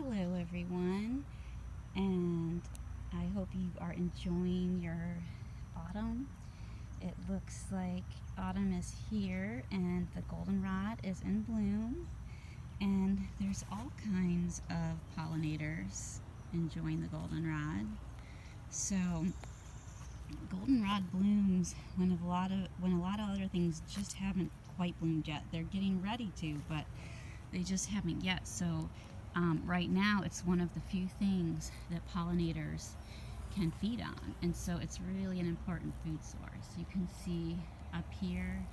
Hello everyone, and I hope you are enjoying your autumn. It looks like autumn is here and the goldenrod is in bloom, and there's all kinds of pollinators enjoying the goldenrod. So goldenrod blooms when a lot of other things just haven't quite bloomed yet. They're getting ready to, but they just haven't yet. So right now it's one of the few things that pollinators can feed on, and so it's really an important food source. You can see up here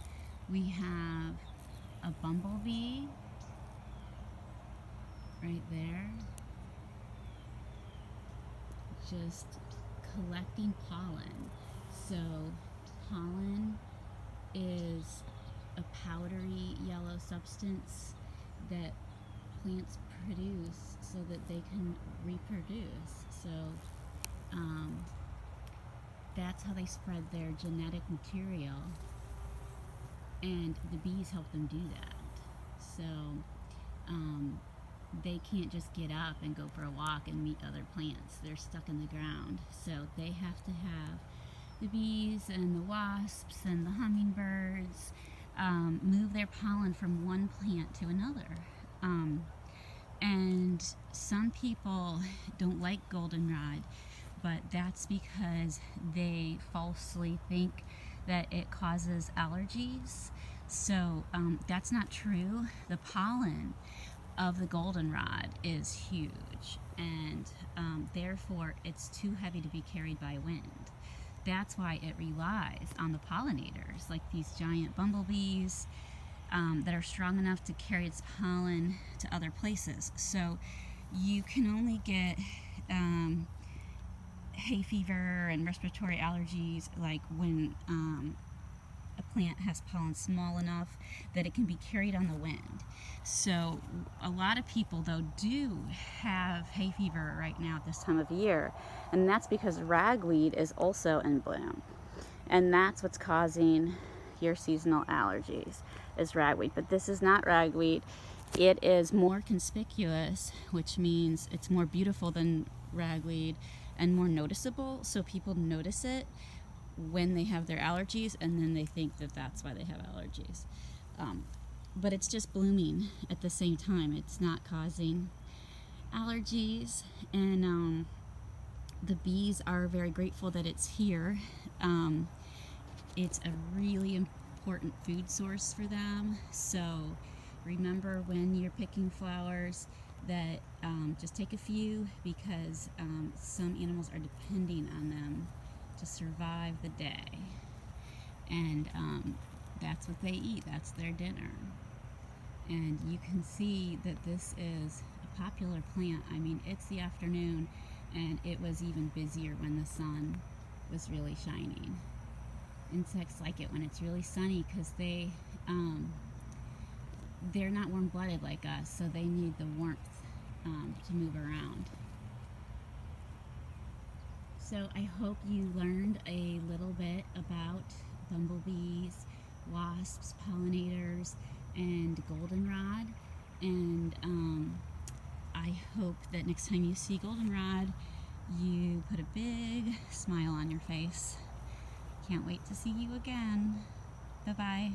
we have a bumblebee right there, just collecting pollen. So pollen is a powdery yellow substance that plants produce so that they can reproduce. So that's how they spread their genetic material, and the bees help them do that. So they can't just get up and go for a walk and meet other plants. They're stuck in the ground. So they have to have the bees and the wasps and the hummingbirds move their pollen from one plant to another. And some people don't like goldenrod, but that's because they falsely think that it causes allergies. So that's not true. The pollen of the goldenrod is huge, and therefore it's too heavy to be carried by wind. That's why it relies on the pollinators, like these giant bumblebees, that are strong enough to carry its pollen to other places. So you can only get hay fever and respiratory allergies like when a plant has pollen small enough that it can be carried on the wind. So a lot of people though do have hay fever right now at this time of year, and that's because ragweed is also in bloom, and that's what's causing your seasonal allergies, is ragweed. But this is not ragweed. It is more conspicuous, which means it's more beautiful than ragweed and more noticeable, so people notice it when they have their allergies, and then they think that that's why they have allergies. But it's just blooming at the same time. It's not causing allergies, and the bees are very grateful that it's here. It's a really important food source for them. So remember when you're picking flowers that just take a few, because some animals are depending on them to survive the day, and that's what they eat. That's their dinner. And you can see that this is a popular plant. I mean, it's the afternoon, and it was even busier when the sun was really shining. Insects like it when it's really sunny because they're not warm-blooded like us, so they need the warmth to move around. So I hope you learned a little bit about bumblebees, wasps, pollinators, and goldenrod, and I hope that next time you see goldenrod, you put a big smile on your face. Can't wait to see you again. Bye-bye.